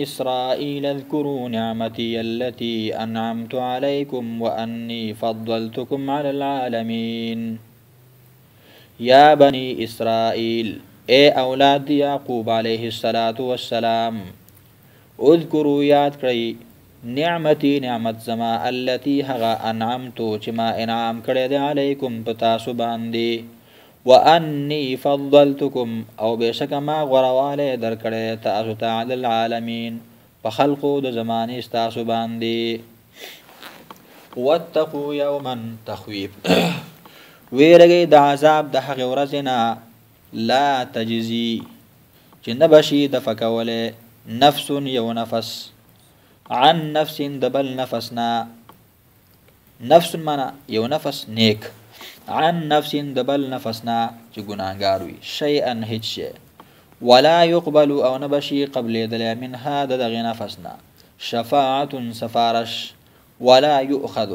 إسرائيل اذكروا نعمتي التي أنعمت عليكم وأني فضلتكم على العالمين. يا بني إسرائيل، أي أولاد يعقوب عليه الصلاة والسلام، اذكروا ياد كري نعمتي نعمت زما التي هغا أنعمتو چما انعام کرده عليكم پتاسو باندي وأني فضلتكم أو بشك ما غروالي در کرده تاسو على العالمين فخلقو د زماني استاسو باندي. واتقوا يوما تخويب ويرغي د عذاب د حق ورزنا لا تجزي چنبشي دفکوله نفس يو نفس عن نفس دبل نفسنا، نفس منا يو نفس نيك، عن نفس دبل نفسنا چه گناهگاروي شيئا هيچ شيء، ولا يقبل او نبشي قبل دل من هذا دغ نفسنا شفاعة سفارش، ولا يؤخذ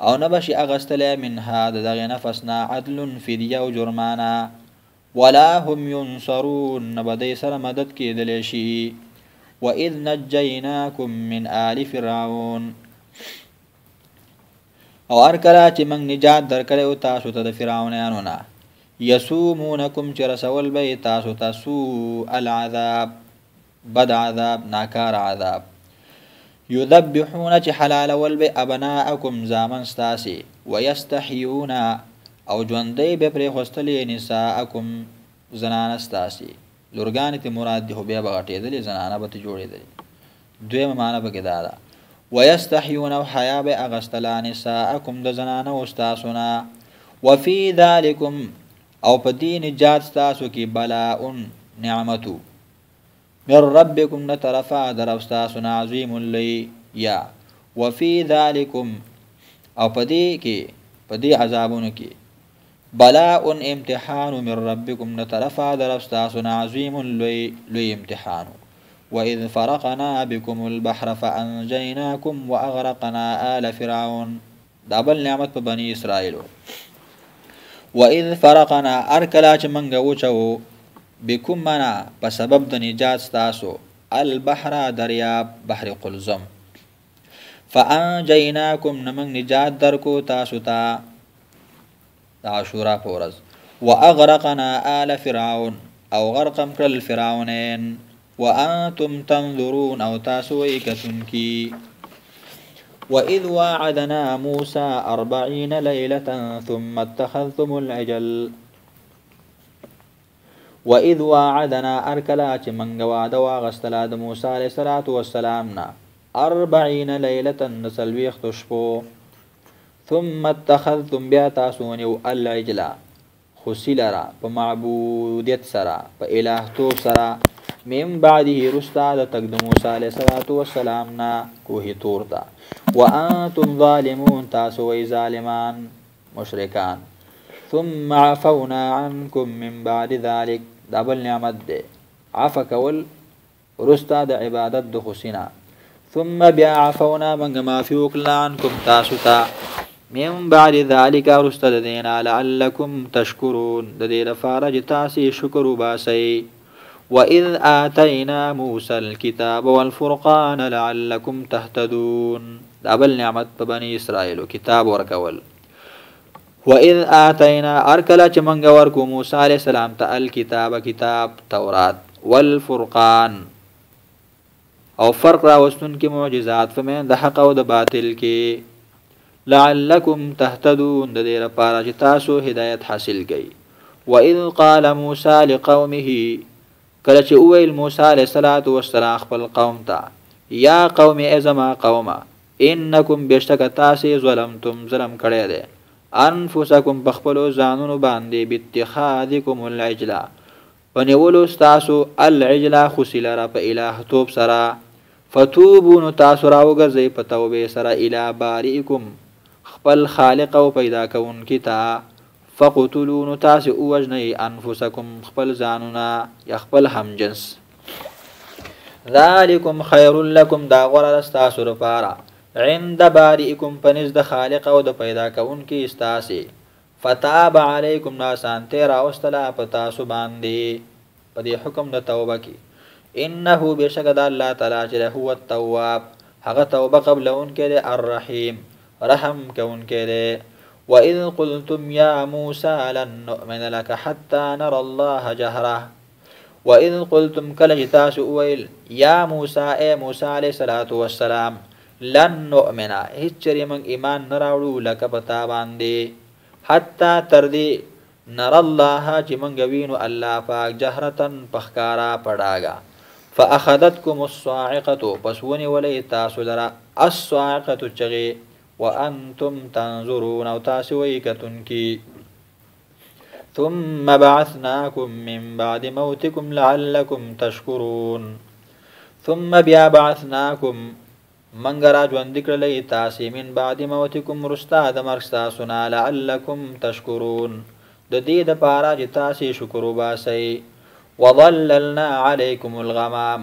او نبشي اغستل من هذا دغ نفسنا عدل فدية و جرمانا، ولا هم ينصرون نبدي سر مدد کی دلشي. وإذ نجيناكم من آل فرعون او ارکلا چه من نجات در کرو تاسو تا فرعونانونا يسومونكم چه رسول بي تاسو تا سوء العذاب بد عذاب ناکار عذاب، يذبحون چه حلال والبي ابناءكم زامن ستاسي ويستحيون او جوندي بپری خستلی نساءكم زنان ستاسي لرگانی تی مراد دی خو بیا بغټې دلی زنانه به تی جوړې دلی دویم معنی به کې دا ده ويستحيون او حیا به اغستلا نساءكم د زنانه استاسونا وفي ذلكم او په دې نجات ستاسو کې بلاء نعمتو من ربكم نطرفا در استاسونا عظیم لی یا وفي ذلكم او په دې کې په دې عذابونو کې بلاء امتحان من ربكم نطرفا در استاسنا عظيم لي امتحان. وإذ فرقنا بكم البحر فأنجيناكم وأغرقنا آل فرعون دابل نعمت بني إسرائيل. وإذ فرقنا أركلا چمنگ وچو بكم منا بسبب د نجات ستاسو البحر دریاب بحر قلزم فأنجيناكم نمنگ نجات درکو تاسو تا عاشورا پورز وأغرقنا آل فرعون او غرقم کرل فرعونين وأنتم تنظرون او تاسوي كتنكي. وإذ واعدنا موسى 40 ليلة ثم اتخذتم العجل. وإذ واعدنا أركلا چه منگ وعد واغستلا د موسى عليه الصلاة والسلام 40 ليلة نسلويخ تشبو ثم اتخذتم بیا تاسونیو العجلا خسلرا پا معبودیت سرا پا الہتوب سرا من بعده رستا دا تقد موسیٰ علیہ السلام نا کوہی طورتا وانتم ظالمون تاسوی ظالمان مشرکان ثم عفونا عنكم من بعد ذلك دبل نعمت دے عفا کول رستا دا عبادت دا خسنا ثم بیا عفونا منگ مافی وکلا عنكم تاسوتا من بعد ذلك رستد دینا لعلكم تشكرون ددیر فارج تاسی شکر باسی. وإذ آتينا موسى الكتاب والفرقان لعلكم تهتدون دابل نعمت بني إسرائيل كتاب ورکول. وإذ آتينا أركلا چمنگ ورکو موسى عليه السلام تا الكتاب كتاب تورات والفرقان او فرق راوستن کی معجزات فمن د حق او د باطل کی لعلكم تهتدون ددیر پارا چې تاسو هدایت حاصل کړئ. وإذ قال موسى لقومه کله چې ویل موسی علیه السلام خپل قوم ته یا قوم ازما قومه انکم بشک تاسو ظلمتم ظلم کړی دی انفسکم بخپلو ځانونو باندې باتخاذکم العجلا ونیولو تاسو العجلا خسلرا په الہ توب سرا فتوبون تاسو راوګرځئ په توبې سره الی بارئکم خپل خالق او پیدا کون کی تا فقتلون تاسو اوجنی انفسکم خپل ځانونا یا خپل همجنس ذالکم خیر لکم دا غره استاسو لپاره عند بارئکم پنځ د خالق او د پیدا کون کی استاسی فتاب علیکم ناسان تیرا واستلا پتا سو باندې په دې حکم د توبه کی انه بشک د الله تعالی چې هو التواب هغه توبه قبلون کې الرحیم رحم کون کې. وإذ قلتم يا موسى لن نؤمن لك حتى نرى الله جهرة. وإذ قلتم کله تاسو ویل یا موسی اے موسی علیہ الصلوۃ والسلام لن نؤمن هیڅ چری من ایمان نراوړو لکه پتا باندې حتی تر دې نر الله چې من وینو الله پاک جهرتن پخکارا پړاګه. فاخذتكم الصاعقه پس ونی ولې تاسو لرا الصاعقه چغي وانتم تنظرون او تاسو ویکتون کی. ثم بعثناكم من بعد موتكم لعلكم تشكرون. ثم بیا بعثناكم منګرا ژوند کړلې تاسو من بعد موتكم رستا د مرګ تاسو نه لعلكم تشكرون د دې د پاره چې تاسو شکر وباسئ. وظللنا عليكم الغمام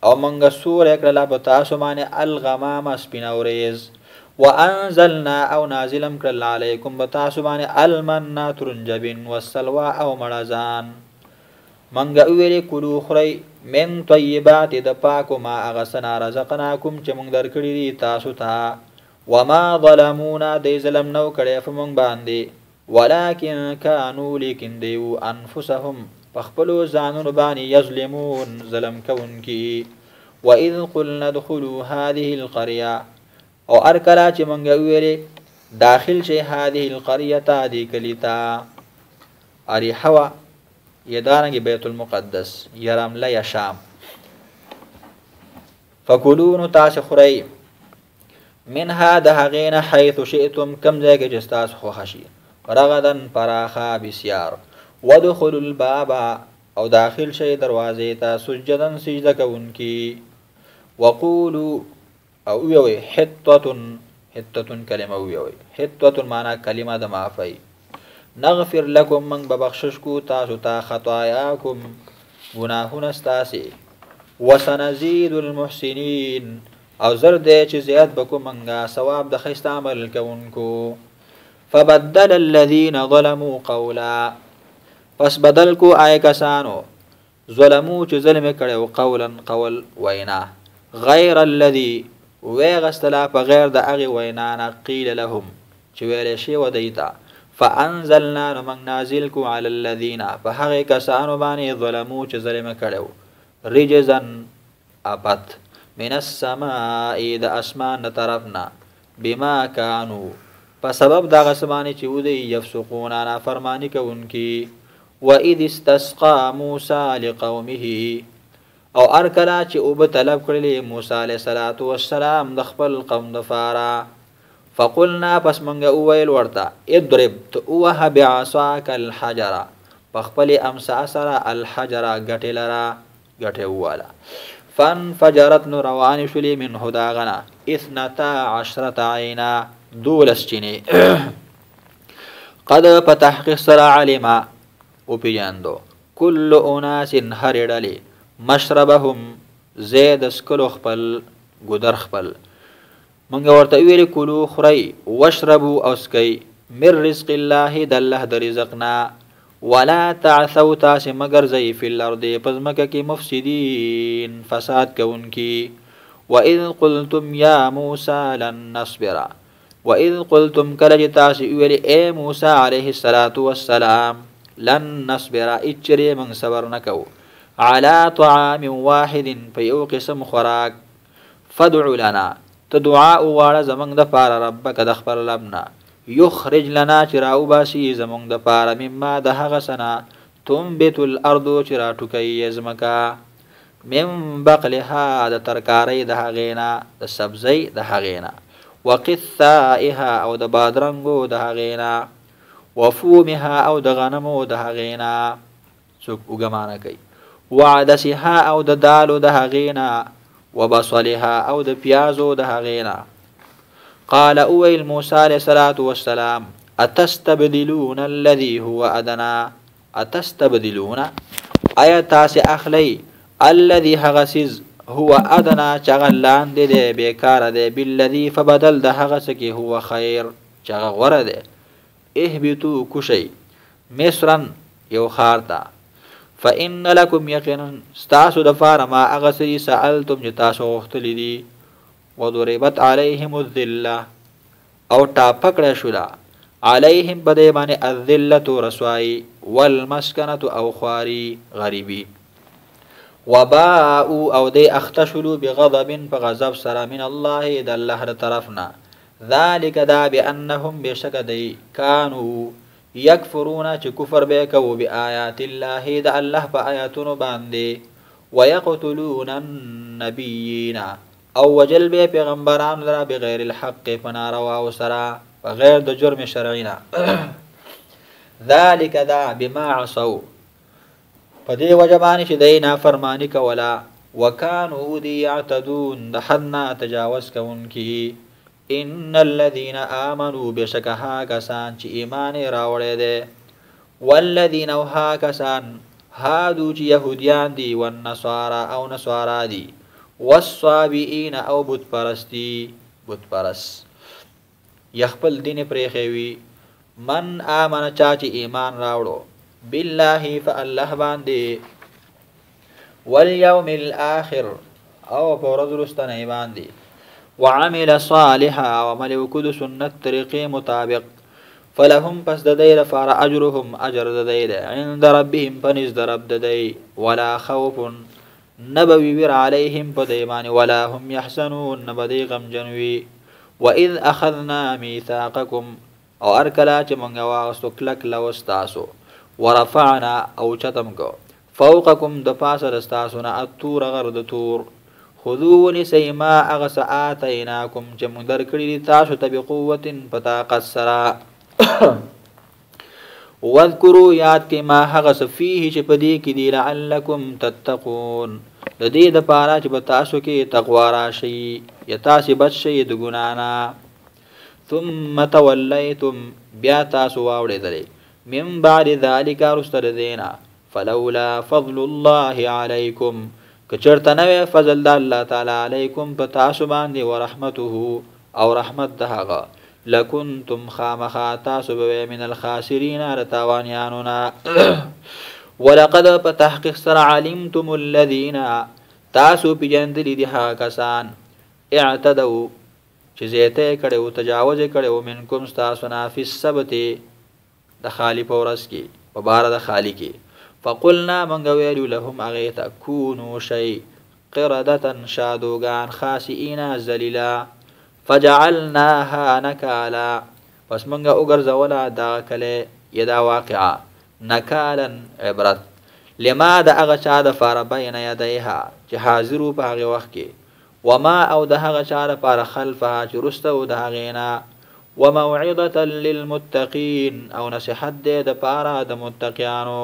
او منګ سور کړل په تاسو باندې الغمام سپینوريز. وانزلنا او نازلم کړل علیکم بتاسو باندې المن ترنجبن والسلوى او مړزان. منګه ویلې کلو خوري من طیبات د پاکو ما اغسنا رزقناکم چې موږ درکړي دي تاسو ته. وما ظلمونا د ظلم نو کړي په موږ باندې ولکن كانوا لیکن دیو انفسهم پخپلو ځانونو باندې یظلمون ظلم کوونکي. واذ قلنا ادخلوا هذه القريه او ارکلا چې منګه ویلې داخل شي هذه القريه دی کلیتا اری حوا یدارنګ بیت المقدس یرمله یا شام. فکلون تاسو خوري منها د هغین حيث شئتم کم ځای کې چې تاسو خو خشي رغدن پراخا بسیار. ودخلوا الباب او داخل شي دروازې ته سجدن سجده کوونکی. وقولوا او وی حتتن کلمه وی حتتن معنا کلمه د معافی. نغفر لكم من ببخشش کو تاسو ته خطاياكم گناهونه استاسي. وسنزيد المحسنين او زر دې چې زیات بکو منګه ثواب د خیست عمل کوونکو. فبدل الذين ظلموا قولا پس بدل کو آی کسانو ظلمو چې ظلم کړو قولا قول وینا غیر الذي وغستلا په غیر د هغه وینا نه قیل لهم چې ویل شي ودیتا. فانزلنا من نازل کو علی الذين فهغه کسانو باندې ظلمو چې ظلم کړو رجزن ابت من السماء د اسمان طرفنا بما كانوا په سبب دا غسمانی چې ودی یفسقون انا فرمانی کوونکی. واذ استسقى موسى لقومه او ارکلا چې او به طلب کړلې موسی علیه السلام د خپل قوم د فارا. فقلنا پس منګه ویل ورته اضرب تو وه بعصاك الحجر بخپل امسا سره الحجر غټلرا غټه والا. فانفجرت روان شلی من هداغنا 12 عینا دولس چینه. قد فتحقق سرا علما او پیاندو کل اناس هرډلی مشربهم زید اسکلو خپل ګدر خپل. منګه ورته ویل کلو خوري واشربوا اسکی من رزق الله د الله د رزقنا ولا تعثوا تاس مگر زی فی الارض پزمکه کی مفسدین فساد کوونکی. واذ قلتم یا موسی لن نصبر واذ قلتم کله تاس ویل اے موسی علیه السلام لن نصبر اچری من صبر نکو على طعام واحد فيو قسم خوراک. فدع لنا تدعاء واړه زمنګ د پاره ربک د خبر لبنا یخرج لنا چراو باسی زمنګ د پاره مما د هغه سنا تنبت الارض چرا ټوکي زمکا من بقلها د ترکاری د هغینا د سبزی د هغینا وقثائها او د بادرنګو د هغینا وفومها او د غنمو د هغینا څوک وګمانه کوي وعدسها او د دالو د هغینا وبصلها او د پیازو د هغینا. قال اویل موسی علیہ السلام اتستبدلون الذي هو ادنى اتستبدلون ایا تاسو اخلی الذي هغسز هو ادنى چغلان دې بیکار دې بالذي فبدل د هغس کی هو خیر چغ غره دې اهبتو کوشي مصرن یو خارتا فإن لكم يقينا ستاسو دفار ما أغسري سألتم جتاسو غختلی دی وضربت عليهم الذلة او ټاپکړه شولا عليهم بدیبانه الذلة رسوائی والمسکنة او خواری غریبی وباءوا او دی اختشلوا بغضب فغضب سرا من الله د الله طرفنا ذلك دا بانهم بشک دی كانوا يكفرون چې کفر به کوي بآيات الله د الله په آیاتونو باندې ويقتلون النبيين او وجل به پیغمبران لرا بغیر الحق فناروا وسرا بغیر د جرم شرعینا ذلك دا بما عصوا پدې وجبان چې دینا فرمانی کولا وکانو دی يعتدون د حدنا تجاوز کوونکی ان الذين امنوا بشکها کسان چې ایمان راوړې ده والذین ها کسان هادو چې يهوديان دي والنصارى او نصارا دي والصابئین او بت پرستی بت پرست یخپل دین پرېخوي من آمن چا چې ایمان راوړو بالله فالله باندې والیوم الاخر او پرز رستنه باندې وعمل صالحا وعمل وکد سنت طریقې مطابق فلهم پس د دې لپاره اجرهم اجر د دې عند ربهم پنځ درب د دې ولا خوف نبوي ور عليهم بديمان ولا هم يحزنون نبدي غم جنوي واذ اخذنا ميثاقكم او ارکلا چې مونږه واغستو کلک لوستاسو ورفعنا او چتم کو فوقكم د پاسه رستاسو نه اتور غرد تور خذوني سيما اغس آتيناكم چې مونږ درکړي تاسو ته بقوه پطاقت سرا واذكروا یاد کې ما هغس فيه چې پدې کې دی لعلكم تتقون د دې د پاره چې په تاسو کې تقوا راشي یا تاسو بچ شئ د ګنا نه ثم توليتم بیا تاسو واوړېدلې من بعد ذلك رستر دینا فلولا فضل الله عليكم کچرته نوې فضل د الله تعالی علیکم په تاسو باندې ورحمته او رحمت دهغه لکنتم خامخا تاسو به من الخاسرین رتاوانیانونا ولقد بتحقیق سر علمتم الذين تاسو پیجندلی دی ها کسان اعتدوا چې زیته کړو تجاوز کړو منکم تاسو نه فی السبت د خالی پورس کې په بار د خالی کې فقلنا من ویلو لهم اغیت کونوا شی قردة شادوغان خاسئین ذلیلا فجعلناها نکالا پس منګه وګرځولا دا کله یدا واقعا نکالا عبرت لما د هغه چا د فار بین یدیها چې حاضر په هغه وخت کې وما او د هغه چا لپاره خلفها چې رسته د هغه نه وموعظه للمتقین او نصیحت د پاره د متقینانو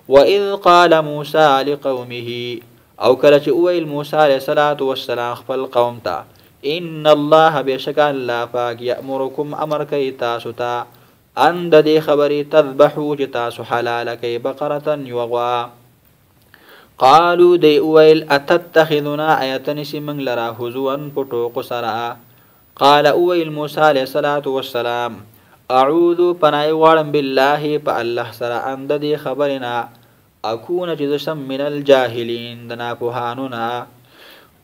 واذ قال موسی لقومه او کله چې ویل موسی علیه السلام خپل قوم ته ان الله بشک الله پاک یامرکم امر کوي تاسو ته ان د دې خبرې تذبحوا چې تاسو حلال کوي بقره یوغوا قالوا دی ویل اتتخذنا ایتنسی من لرا هزوا پټو قصرا قال ویل موسی علیه السلام اعوذ پنای غړم بالله په الله سره ان د دې خبرنا اكون جزشم من الجاهلين دنا پوهانونا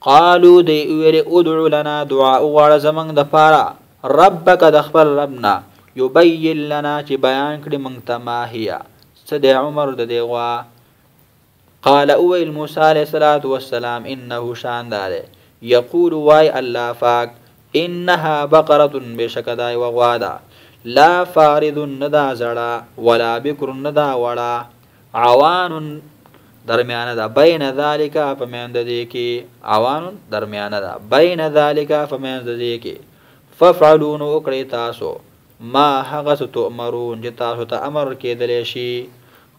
قالوا دی ویل ادعو لنا دعاء غړ زمنګ د پارا ربک د خپل ربنا يبين لنا چې بیان کړي مونږ ته ما هي صد عمر د دیغوا قال اویل موسی علیہ السلام انه شاندار یقول وای الله فاک انها بقره بشکدای وغوادا لا فارض ندا زړه ولا بکر ندا وړا عوان درمیانه ده بین ذالک فمند دې کې عوان درمیانه ده بین ذالک فمند دې کې ففعلون وکړی تاسو ما هغه تؤمرون چې تاسو ته امر کېدلی شي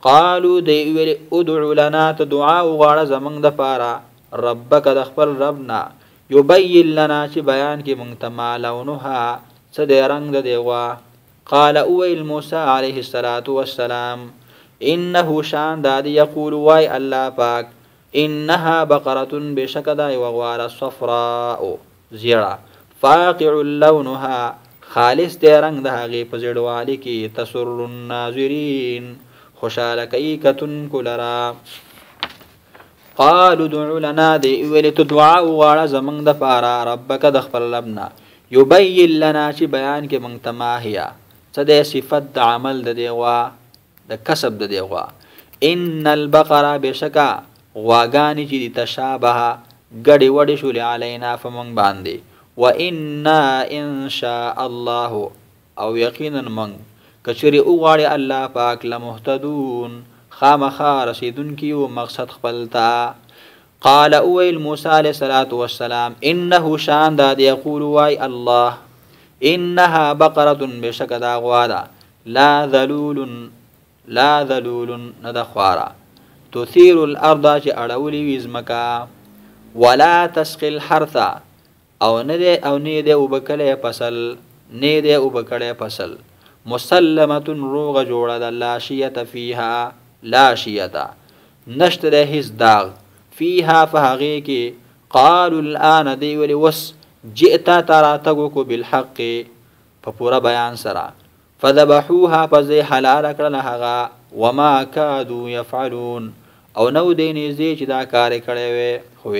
قالوا دی ویل ادعو لنا تدعا غواړه زمنګ د پاره ربک د خپل ربنا یبین لنا چې بیان کې مونږ ته ما لونها څه د رنګ د دیغوا قال اویل موسی علیه السلام انه شان دادی یقول وای الله پاک انها بقره بشکدا وغوار صفراء زیرا فاقع لونها خالص دې رنگ د هغه په زړوالي کې تسر الناظرین خوشاله کوي کتونکو لرا. قالوا ادع لنا دی ویل تو دعا وغواړه زمونږ د پاره ربک د خپل ربنا یبین لنا چې بیان کې مونږ ته ما هيا څه د صفت د عمل د دی غوا د کسب د دی غوا. ان البقره بشکا غواګانی چې تشابه ګډي وډي شول علینا فمن باندې وانا ان شاء الله او یقینا من کچری وغواړي الله پاک لمهتدون خامخا رسیدون کیو مقصد خپلتا. قال اویل موسی علیہ الصلوۃ والسلام انه شان دا یقول وای الله انها بقره بشکدا غوادا لا ذلول ندخوارا تثير الارض چې اړولي وزمکا ولا تسقي الحرث او نه دې وبکله فصل نه دې وبکله فصل مسلمه روغ جوړه د لا شیته فيها لا شیته نشته د هیڅ داغ فيها فهغه کې قالوا الان دی ولي وس جئت تراتغو بالحق په پورا بیان سره فذبحوها فزي حلال کړه هغه وما كادوا يفعلون او نو دیني زی چې دا کار کړي وي خو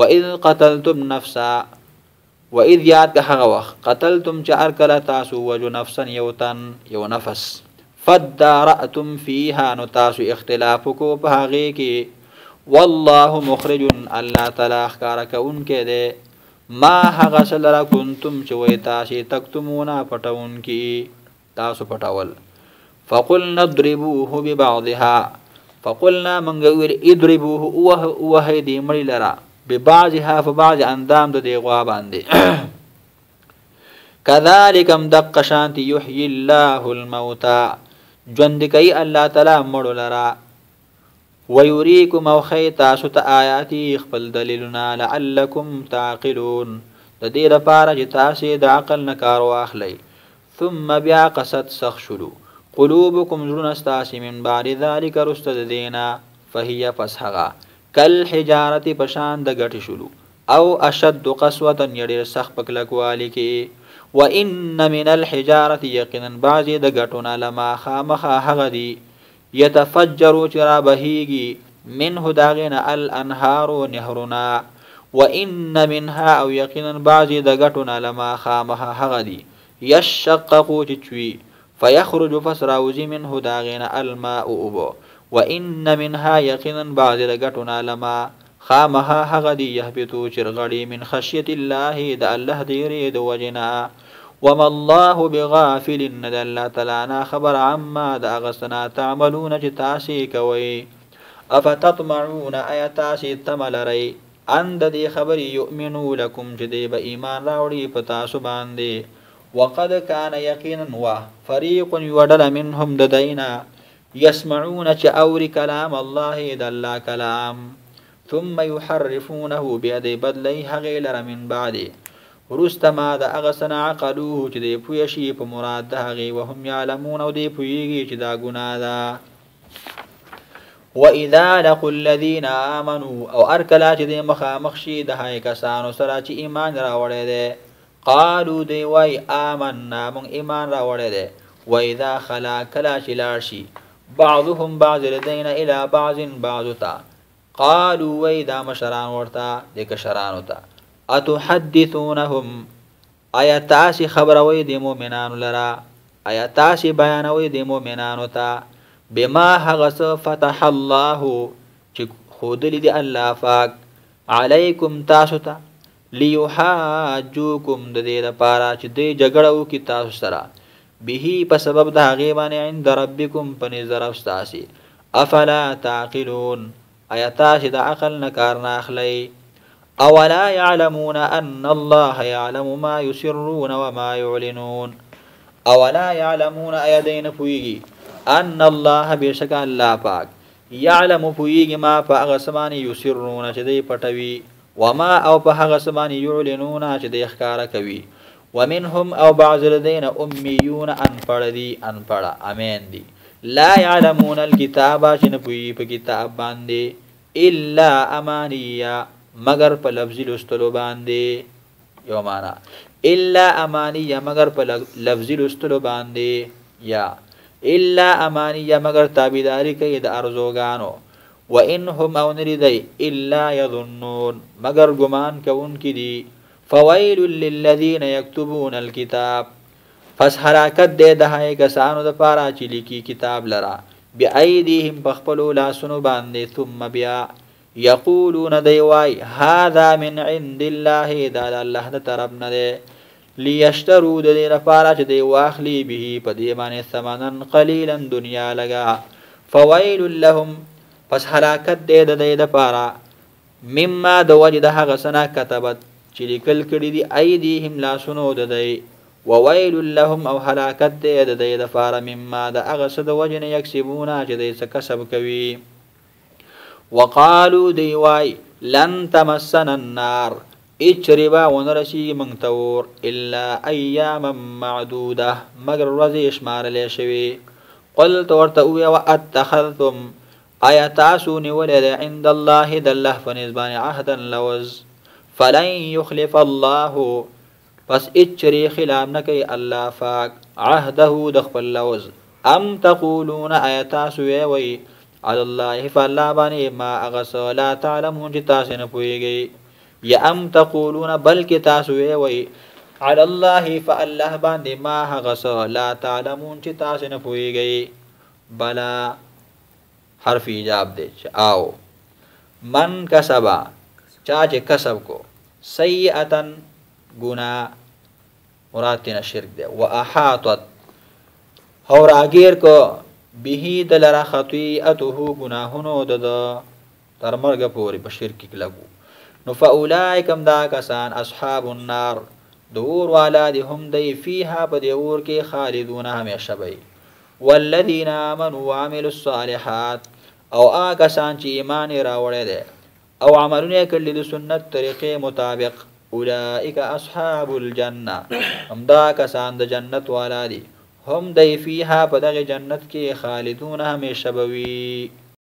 واذ قتلتم نفسا واذ یاد که هغه وخت قتلتم چې ارکل تاسو وجو نفسا یوتن یو نفس فدارأتم فيها نو تاسو اختلاف کو په هغه کې والله مخرج الله تعالی ښکارا کوونکې ده ما هغه سره کنتم چې وای تاسو تکتمونه پټون کې تاسو پټول. فقلنا اضربوه ببعضها فقلنا من غير اضربوه وهدي مړي لرا ببعضها فبعض اندام د دیغوا باندې كذلك مدق شانت يحيي الله الموتى ژوند کوي الله تعالی مړو لرا ويريكم او خيتا سوت آیاتی خپل دلیلنا لعلكم تعقلون د دې لپاره چې تاسو د عقل نه کار واخلئ. ثم بیا قصد سخشلو قلوبكم زرون استاسی من بعد ذلك رستد دینا فهي فسحغا كالحجارة پشان د غټ شلو او اشد قسوه يډیر سخت پکلکوالی کې. وان من الحجاره يقينا بعض د غټونه لما خامخه هغه دي يتفجروا چرا بهيږي منه داغنا الانهار نهرنا. وان منها او يقينا بعض د غټونه لما خامخه هغه دي يشققوا چوي فيخرج فسراوزي منه داغنا الماء أبو. وإن منها يقينا بعض لغتنا لما خامها هغدي يهبطو چرغړي من خشية الله د الله ديري د وجنا. وما الله بغافل ند الله تعالی خبر عما د اغسنا تعملون چې تاسو کوي. افتطمعون ايتاسي تملري ان د دې خبري يؤمنو لكم چې دې به ایمان راوړي په تاسو باندې. وقد كان يقينا وفريق يودل منهم ددينا يسمعون چاوري كلام الله د الله كلام ثم يحرفونه بيد بدلي هغيلر من بعد ورستما د اغسنا عقلوه چې دی پویشي په مراد د هغه وهم يعلمون او دی پویږي چې دا ګناه ده. واذا لقوا الذين امنوا او ارکلا چې دی مخامخ شي د هاي کسانو سره چې ایمان راوړی دی قالوا دی وای آمنا من ایمان راوړی دی. واذا خلا کلا چې لاړ شي بعضهم بعض لدينا الى بعض تا قالوا وای دا مشران ورته د کشرانو ته اتحدثونهم آیاتاسی خبروي د مؤمنانو لرا آیاتاسی بیانوي د مؤمنانو ته بما هغس فتح الله چې خودلی دی الله پاک علیکم تاسو ته لیحاجوکم د دې لپاره چې د جګړو کې تاسو سره به په سبب د هغه باندې عند ربکم په نظر استاسی. افلا تعقلون آیاتاسی د عقل نه کار نه اخلي. اولا يعلمون ان الله يعلم ما يسرون وما يعلنون. اولا يعلمون ايدين پويږي ان الله بشک الله پاک يعلم پويږي ما په هغه سمانه يسرون چې دی پټوي وما او په هغه سمانه يعلنون چې دی ښکارا کوي. ومنهم او بعض الذين اميون انپړه امين دي لا يعلمون الكتاب چې نه پوي په کتاب باندې الا امانيه مگر په لفظي لستلو باندې یو معنا الا امانيه مگر په لفظي لستلو باندې یا الا امانیه مگر تابعداري کوي د ارزوګانو وان هم او نریدي الا يظنون مگر ګمان کوونکي دي فويل للذين يكتبون الكتاب پس حرکت دے دهای کسانو د پاره چې لیکي کتاب لرا بأيديهم بخپلو لاسونو باندې ثم بیا یقولون دیوای هذا من عند الله دا الله د طرف نه دی لیشترو د دې لپاره چې دی واخلی به په دې باندې ثمنن قلیلا دنیا لگا فویل لهم پس حرکت دې د دې لپاره مما د وجد هغه سنا كتبت چې لیکل کړي دي ایدیهم لاسونو د دې وویل لهم او حرکت دې د دې لپاره مما د هغه څه د وجنه یکسبون چې دې څه کسب کوي وقالوا دیوای لن تمسنا النار اچربا ونرشی منتور الا ایاما معدوده مگر ورځې شمارلې شوي قلت ورته او اتخذتم آیاتاسو نیولې عند الله د الله فنزبان عهدا لوز فلن يخلف الله پس اچری خلاف نکي الله فاک عهده د خپل لوز ام تقولون آیاتاسو وی على الله فالله باندې ما اغس لا تعلمون چې تاسو نه پوهیږئ یا ام تقولون بلکې تاسو وی على الله فالله باندې ما اغس لا تعلمون چې تاسو نه پوهیږئ بلا حرف ایجاب دی او من کسبا چا چې کسب کو سیئتن گناہ مراد تینا شرک دی واحاطت اور اگیر کو به دلرا خطیئته گناهونو د تر مرګ پورې په شرک کې لګو نو فاولائکم دا کسان اصحاب النار دور والا دي هم دی فيها په دی اور کې خالدون همیشه وي والذین آمنوا وعملوا الصالحات او کسان چې ایمان راوړل دي او عملونه کړل د سنت طریقې مطابق اولئک اصحاب الجنه هم دا کسان د جنت والا دي هم دی فيها په دغه جنت کې خالدون همیشه بوي